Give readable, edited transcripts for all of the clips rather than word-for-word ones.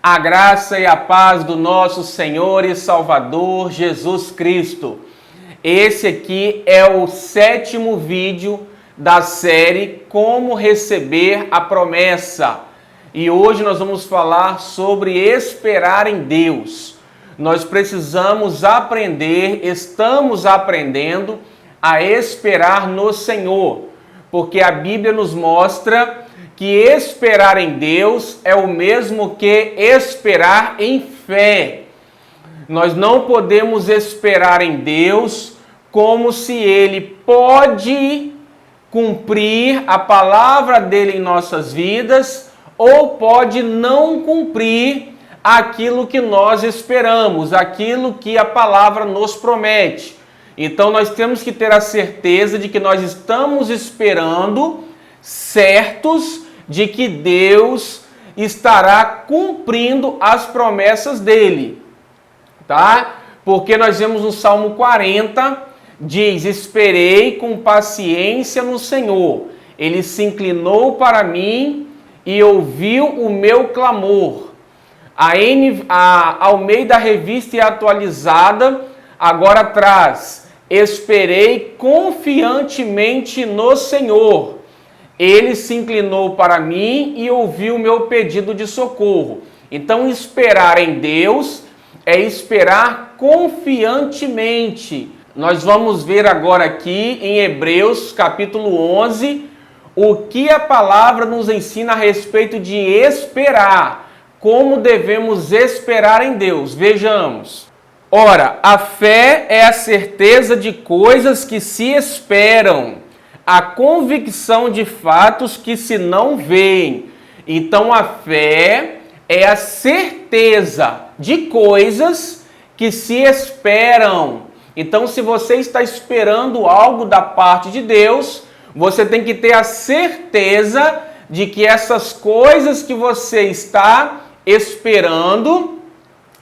A graça e a paz do nosso Senhor e Salvador Jesus Cristo. Esse aqui é o 7º vídeo da série Como Receber a Promessa. E hoje nós vamos falar sobre esperar em Deus. Nós precisamos aprender, estamos aprendendo a esperar no Senhor, porque a Bíblia nos mostra que esperar em Deus é o mesmo que esperar em fé. Nós não podemos esperar em Deus como se Ele pode cumprir a palavra dele em nossas vidas ou pode não cumprir aquilo que nós esperamos, aquilo que a palavra nos promete. Então nós temos que ter a certeza de que nós estamos esperando certos de que Deus estará cumprindo as promessas dele, tá? Porque nós vemos no Salmo 40, diz: esperei com paciência no Senhor, ele se inclinou para mim e ouviu o meu clamor. A Almeida Revista e Atualizada agora traz: esperei confiantemente no Senhor, ele se inclinou para mim e ouviu o meu pedido de socorro. Então, esperar em Deus é esperar confiantemente. Nós vamos ver agora aqui em Hebreus capítulo 11 o que a palavra nos ensina a respeito de esperar, como devemos esperar em Deus. Vejamos. Ora, a fé é a certeza de coisas que se esperam, a convicção de fatos que se não veem. Então a fé é a certeza de coisas que se esperam. Então, se você está esperando algo da parte de Deus, você tem que ter a certeza de que essas coisas que você está esperando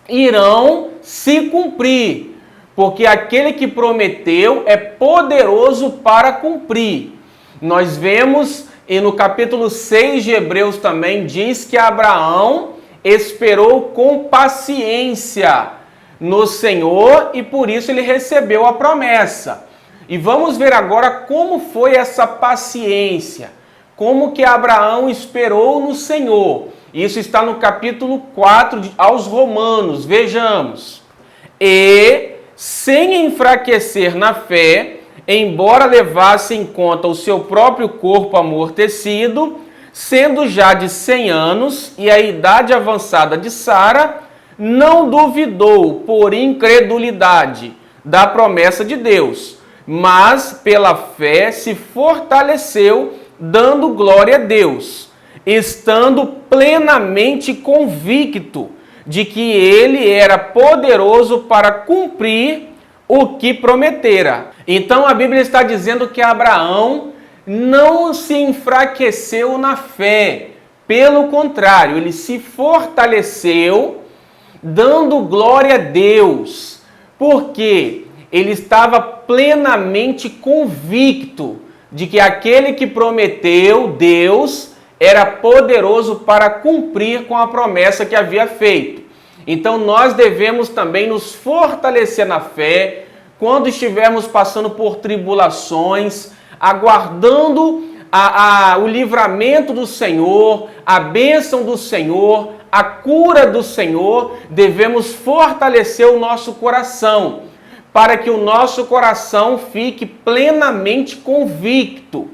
irão se cumprir, porque aquele que prometeu é poderoso para cumprir. Nós vemos, e no capítulo 6 de Hebreus também diz que Abraão esperou com paciência no Senhor e por isso ele recebeu a promessa. E vamos ver agora como foi essa paciência, como que Abraão esperou no Senhor. Isso está no capítulo 4 aos Romanos. Vejamos. E sem enfraquecer na fé, embora levasse em conta o seu próprio corpo amortecido, sendo já de 100 anos e a idade avançada de Sara, não duvidou por incredulidade da promessa de Deus, mas pela fé se fortaleceu, dando glória a Deus, estando plenamente convicto de que ele era poderoso para cumprir o que prometera. Então a Bíblia está dizendo que Abraão não se enfraqueceu na fé. Pelo contrário, ele se fortaleceu, dando glória a Deus, porque ele estava plenamente convicto de que aquele que prometeu, Deus, era poderoso para cumprir com a promessa que havia feito. Então nós devemos também nos fortalecer na fé quando estivermos passando por tribulações, aguardando o livramento do Senhor, a bênção do Senhor, a cura do Senhor. Devemos fortalecer o nosso coração, para que o nosso coração fique plenamente convicto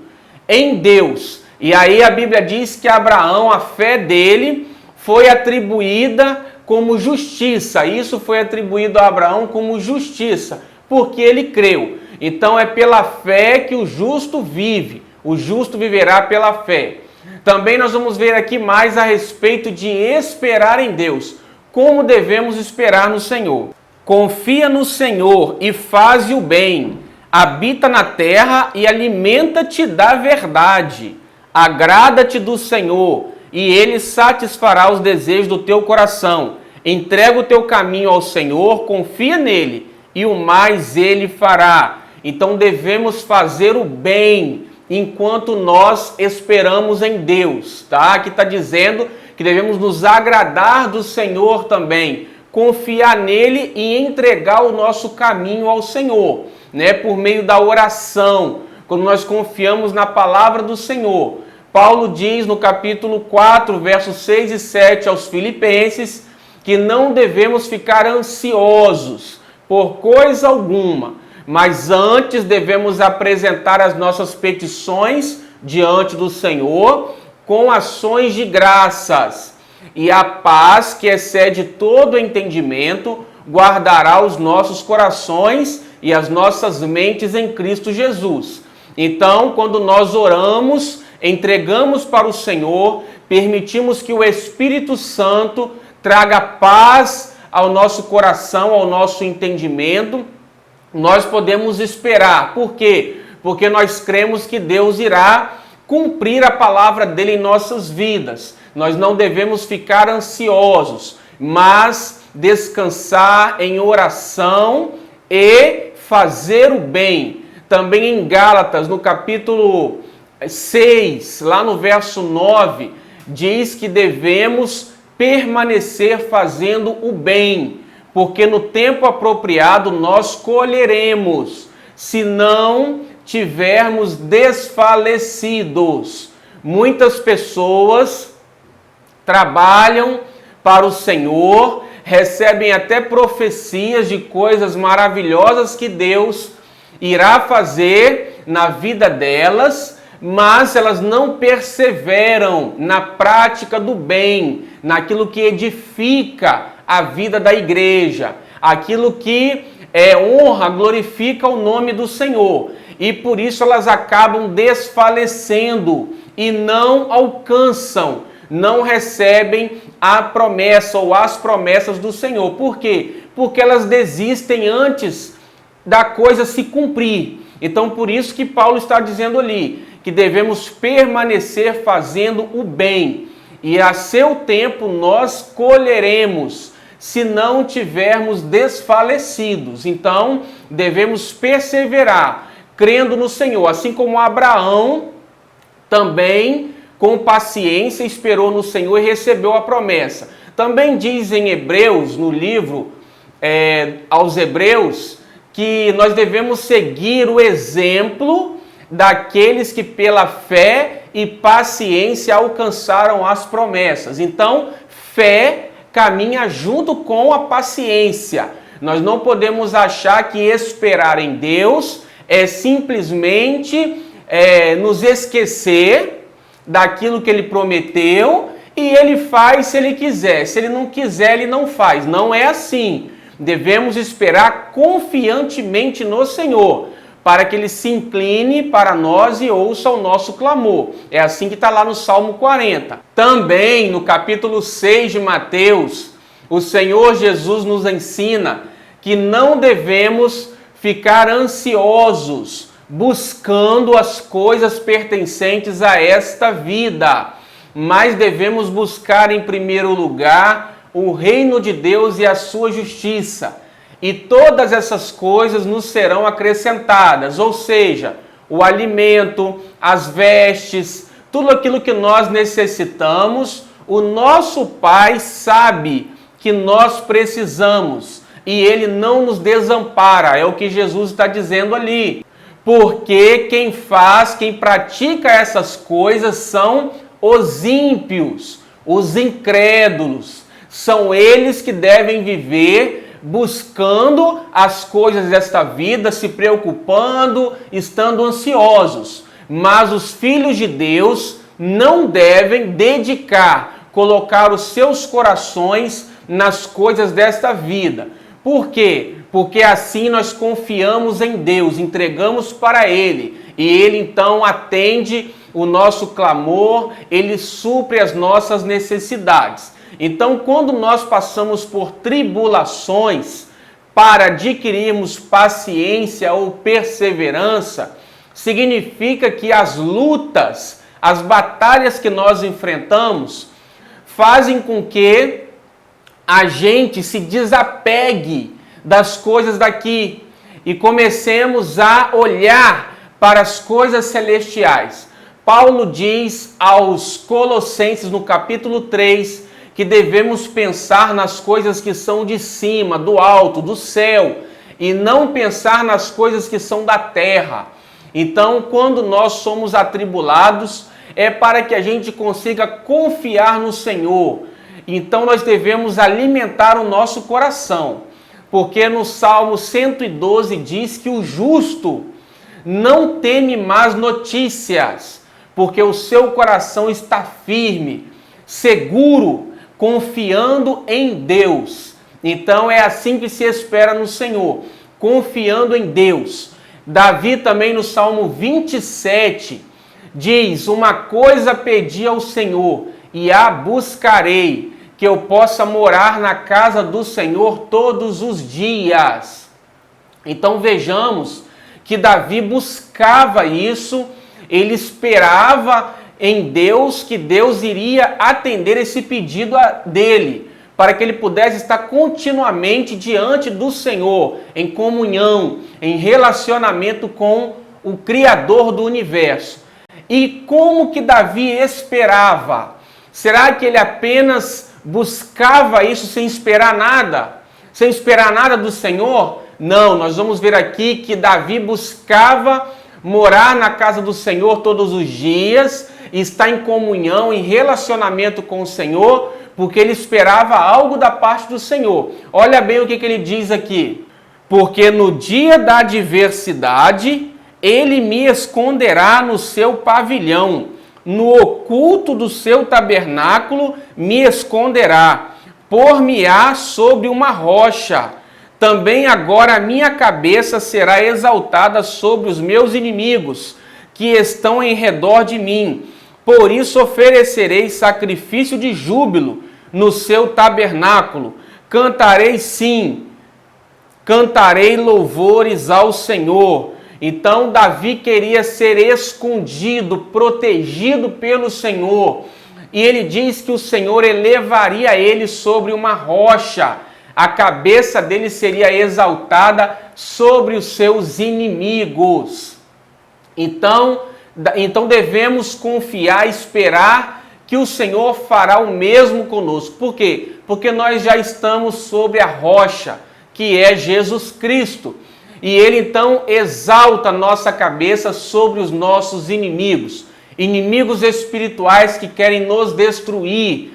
em Deus. E aí a Bíblia diz que Abraão, a fé dele, foi atribuída como justiça. Isso foi atribuído a Abraão como justiça, porque ele creu. Então é pela fé que o justo vive. O justo viverá pela fé. Também nós vamos ver aqui mais a respeito de esperar em Deus. Como devemos esperar no Senhor. Confia no Senhor e faze o bem. Habita na terra e alimenta-te da verdade. Agrada-te do Senhor e Ele satisfará os desejos do teu coração. Entrega o teu caminho ao Senhor, confia nele e o mais Ele fará. Então devemos fazer o bem enquanto nós esperamos em Deus, tá? Aqui está dizendo que devemos nos agradar do Senhor também, confiar nele e entregar o nosso caminho ao Senhor, né? Por meio da oração, quando nós confiamos na palavra do Senhor. Paulo diz no capítulo 4, versos 6 e 7 aos Filipenses, que não devemos ficar ansiosos por coisa alguma, mas antes devemos apresentar as nossas petições diante do Senhor com ações de graças. E a paz, que excede todo entendimento, guardará os nossos corações e as nossas mentes em Cristo Jesus. Então, quando nós oramos, entregamos para o Senhor, permitimos que o Espírito Santo traga paz ao nosso coração, ao nosso entendimento, nós podemos esperar. Por quê? Porque nós cremos que Deus irá cumprir a palavra dele em nossas vidas. Nós não devemos ficar ansiosos, mas descansar em oração e fazer o bem. Também em Gálatas, no capítulo 6, lá no verso 9, diz que devemos permanecer fazendo o bem, porque no tempo apropriado nós colheremos, se não tivermos desfalecidos. Muitas pessoas trabalham para o Senhor, recebem até profecias de coisas maravilhosas que Deus irá fazer na vida delas, mas elas não perseveram na prática do bem, naquilo que edifica a vida da igreja, aquilo que honra, glorifica o nome do Senhor. E por isso elas acabam desfalecendo e não alcançam, não recebem a promessa ou as promessas do Senhor. Por quê? Porque elas desistem antes da coisa se cumprir. Então, por isso que Paulo está dizendo ali, que devemos permanecer fazendo o bem. E a seu tempo nós colheremos, se não tivermos desfalecidos. Então, devemos perseverar, crendo no Senhor. Assim como Abraão também, com paciência, esperou no Senhor e recebeu a promessa. Também diz em Hebreus, no livro aos Hebreus, que nós devemos seguir o exemplo daqueles que pela fé e paciência alcançaram as promessas. Então, fé caminha junto com a paciência. Nós não podemos achar que esperar em Deus é simplesmente nos esquecer daquilo que Ele prometeu e Ele faz se Ele quiser. Se Ele não quiser, Ele não faz. Não é assim. Devemos esperar confiantemente no Senhor, para que Ele se incline para nós e ouça o nosso clamor. É assim que está lá no Salmo 40. Também no capítulo 6 de Mateus, o Senhor Jesus nos ensina que não devemos ficar ansiosos, buscando as coisas pertencentes a esta vida, mas devemos buscar em primeiro lugar o reino de Deus e a sua justiça. E todas essas coisas nos serão acrescentadas, ou seja, o alimento, as vestes, tudo aquilo que nós necessitamos, o nosso Pai sabe que nós precisamos e Ele não nos desampara, é o que Jesus está dizendo ali. Porque quem pratica essas coisas são os ímpios, os incrédulos, são eles que devem viver buscando as coisas desta vida, se preocupando, estando ansiosos. Mas os filhos de Deus não devem colocar os seus corações nas coisas desta vida. Por quê? Porque assim nós confiamos em Deus, entregamos para Ele, e Ele então atende o nosso clamor, Ele supre as nossas necessidades. Então, quando nós passamos por tribulações para adquirirmos paciência ou perseverança, significa que as lutas, as batalhas que nós enfrentamos, fazem com que a gente se desapegue das coisas daqui e comecemos a olhar para as coisas celestiais, Paulo diz aos Colossenses, no capítulo 3, que devemos pensar nas coisas que são de cima, do alto, do céu, e não pensar nas coisas que são da terra. Então, quando nós somos atribulados, é para que a gente consiga confiar no Senhor. Então, nós devemos alimentar o nosso coração, porque no Salmo 112 diz que o justo não teme más notícias, porque o seu coração está firme, seguro, confiando em Deus. Então é assim que se espera no Senhor, confiando em Deus. Davi também no Salmo 27 diz: uma coisa pedi ao Senhor e a buscarei, que eu possa morar na casa do Senhor todos os dias. Então vejamos que Davi buscava isso, ele esperava em Deus que Deus iria atender esse pedido dele, para que ele pudesse estar continuamente diante do Senhor, em comunhão, em relacionamento com o Criador do universo. E como que Davi esperava? Será que ele apenas buscava isso sem esperar nada? Sem esperar nada do Senhor? Não, nós vamos ver aqui que Davi buscava morar na casa do Senhor todos os dias, estar em comunhão, em relacionamento com o Senhor, porque ele esperava algo da parte do Senhor. Olha bem o que ele diz aqui. Porque no dia da adversidade, ele me esconderá no seu pavilhão, no oculto do seu tabernáculo me esconderá, por-me-á sobre uma rocha. Também agora a minha cabeça será exaltada sobre os meus inimigos, que estão em redor de mim. Por isso oferecerei sacrifício de júbilo no seu tabernáculo. Cantarei sim, cantarei louvores ao Senhor. Então Davi queria ser escondido, protegido pelo Senhor. E ele diz que o Senhor elevaria ele sobre uma rocha. A cabeça dele seria exaltada sobre os seus inimigos. Então devemos confiar, esperar que o Senhor fará o mesmo conosco. Por quê? Porque nós já estamos sobre a rocha, que é Jesus Cristo. E Ele então exalta nossa cabeça sobre os nossos inimigos. Inimigos espirituais que querem nos destruir,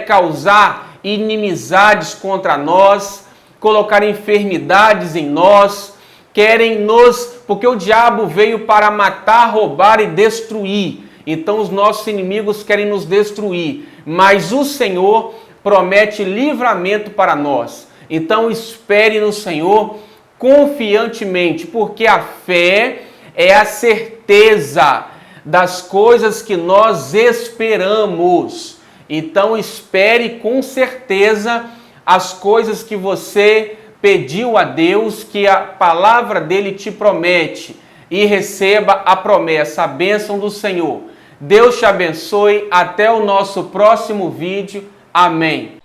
causar inimizades contra nós, colocar enfermidades em nós, porque o diabo veio para matar, roubar e destruir. Então os nossos inimigos querem nos destruir, mas o Senhor promete livramento para nós. Então espere no Senhor confiantemente, porque a fé é a certeza das coisas que nós esperamos. Então espere com certeza as coisas que você pediu a Deus, que a palavra dele te promete, e receba a promessa, a bênção do Senhor. Deus te abençoe, até o nosso próximo vídeo. Amém.